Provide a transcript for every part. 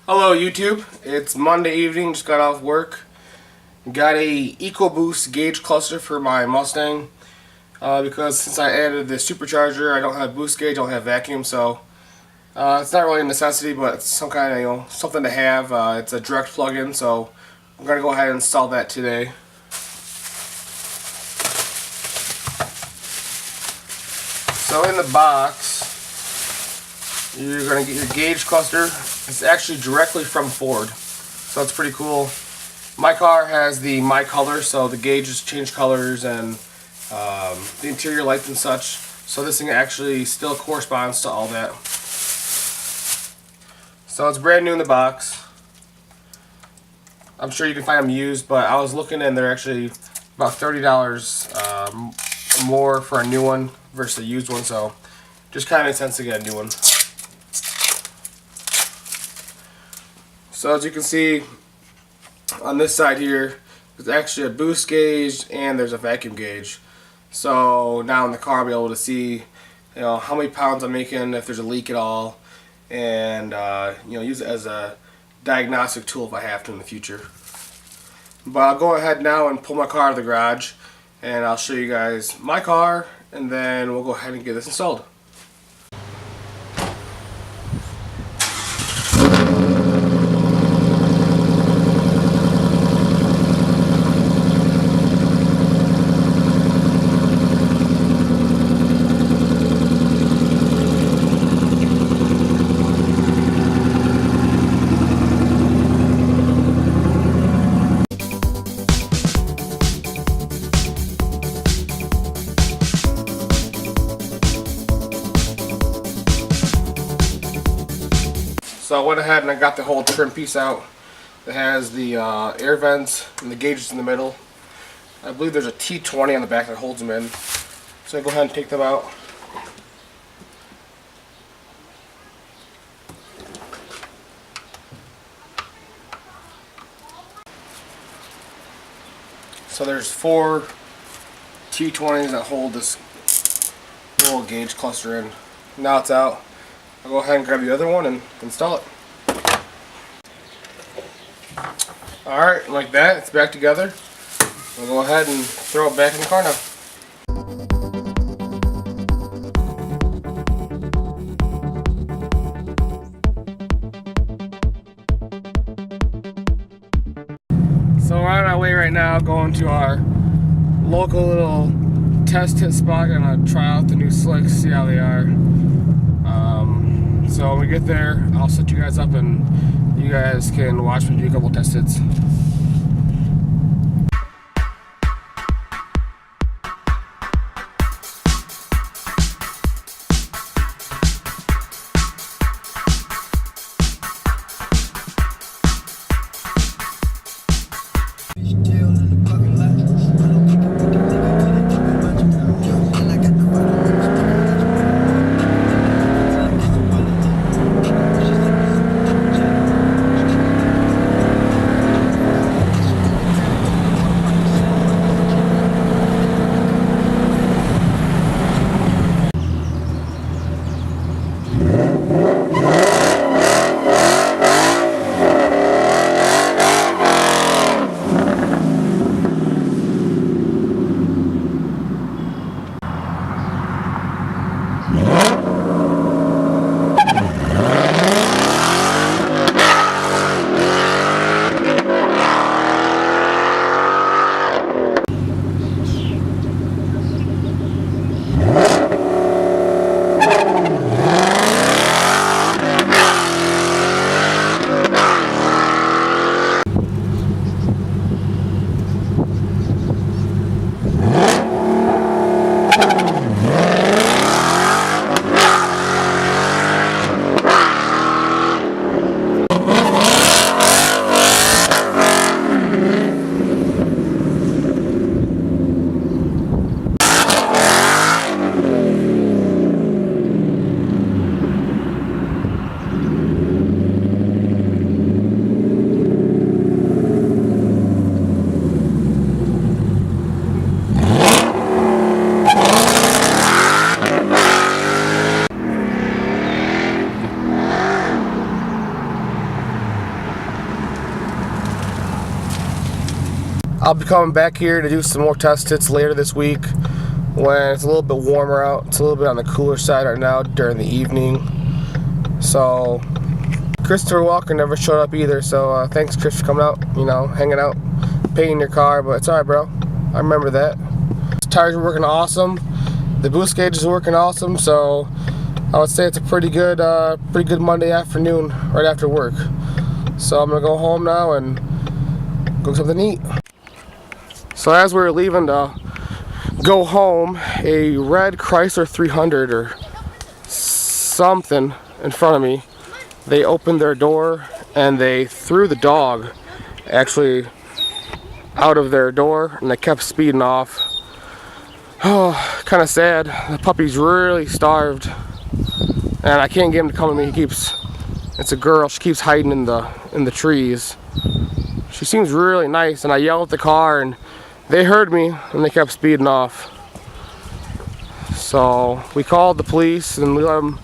Hello YouTube, it's Monday evening, just got off work. Got a EcoBoost gauge cluster for my Mustang because since I added the supercharger I don't have boost gauge, I don't have vacuum, so it's not really a necessity, but it's some kind of something to have. It's a direct plug-in, so I'm going to go ahead and install that today. So in the box you're going to get your gauge cluster. It's actually directly from Ford, so it's pretty cool. My car has the My Color, so the gauges change colors and the interior lights and such. So this thing actually still corresponds to all that. So it's brand new in the box. I'm sure you can find them used, but I was looking and they're actually about $30 more for a new one versus a used one, so just kind of makes sense to get a new one. So as you can see on this side here, there's actually a boost gauge and there's a vacuum gauge. So now in the car I'll be able to see how many pounds I'm making, if there's a leak at all, and use it as a diagnostic tool if I have to in the future. But I'll go ahead now and pull my car out of the garage and I'll show you guys my car, and then we'll go ahead and get this installed. So I went ahead and I got the whole trim piece out. It has the air vents and the gauges in the middle. I believe there's a T20 on the back that holds them in. So I go ahead and take them out. So there's 4 T20s that hold this little gauge cluster in. Now it's out. I'll go ahead and grab the other one and install it. Alright, like that, it's back together. I'll go ahead and throw it back in the car now. So we're on our way right now, going to our local little test hit spot. Gonna try out the new slicks, see how they are. So when we get there, I'll set you guys up and you guys can watch me do a couple test hits. I'll be coming back here to do some more test hits later this week when it's a little bit warmer out. It's a little bit on the cooler side right now during the evening. So Christopher Walker never showed up either, so thanks Chris for coming out, you know, hanging out, painting your car, but it's alright bro, I remember that. The tires are working awesome, the boost gauge is working awesome, so I would say it's a pretty good Monday afternoon right after work. So I'm gonna go home now and go something to eat. So as we were leaving to go home, a red Chrysler 300 or something in front of me, they opened their door and they threw the dog actually out of their door and they kept speeding off. Oh, kind of sad. The puppy's really starved and I can't get him to come to me. It's a girl, she keeps hiding in the trees. She seems really nice and I yelled at the car and they heard me and they kept speeding off. So we called the police and we let them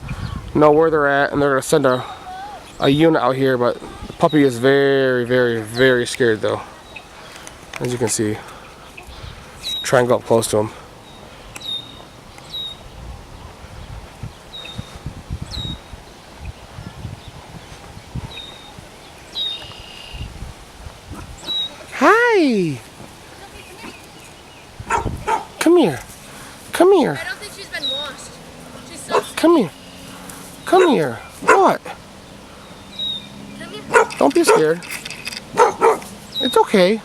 know where they're at and they're gonna send a unit out here, but the puppy is very, very, very scared though. As you can see. Try and go up close to him. Hi! Come here. Come here. I don't think she's been washed. She's so sweet. Come here. Come here. What? Come here. Don't be scared. It's okay.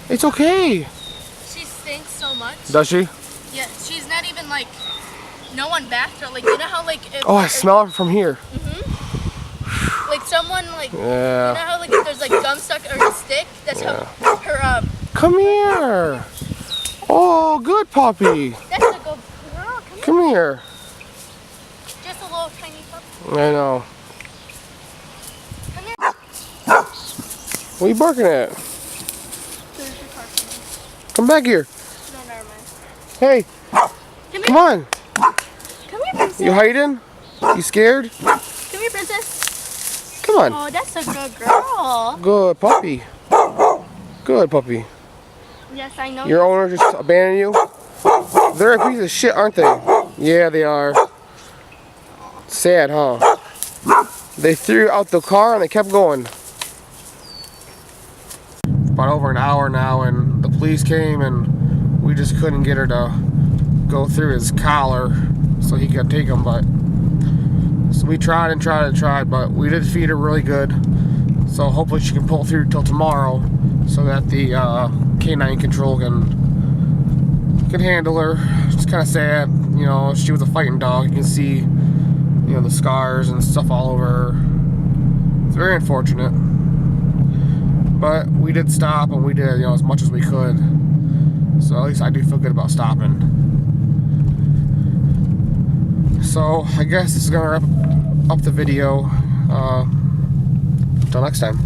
It's okay. She stinks so much. Does she? Yeah, she's not even like, no one bathed her. Like, you know how like... Oh, I smell it from here. Like someone like, Yeah. you know how like if there's like gum stuck or a stick? That's how her, Come here. Oh, good puppy. that's a good girl. Come here. Just a little tiny puppy. I know. Come here. What are you barking at? There's your car. Come back here. No, never mind. Hey, Come come here. on. Come here, princess. You hiding? You scared? Come here, princess. Come on. Oh, that's a good girl. Good puppy. Good puppy. Yes, I know. Your owner just abandoned you? They're a piece of shit, aren't they? Yeah, they are. Sad, huh? They threw out the car and they kept going. About over an hour now and the police came and we just couldn't get her to go through his collar so he could take him, but so we tried and tried and tried, but we did feed her really good. So hopefully she can pull through till tomorrow so that the canine control can handle her. It's kind of sad, you know, she was a fighting dog. You can see, you know, the scars and stuff all over her. It's very unfortunate. But we did stop and we did, you know, as much as we could. So at least I do feel good about stopping. So I guess this is gonna wrap up the video. Until next time.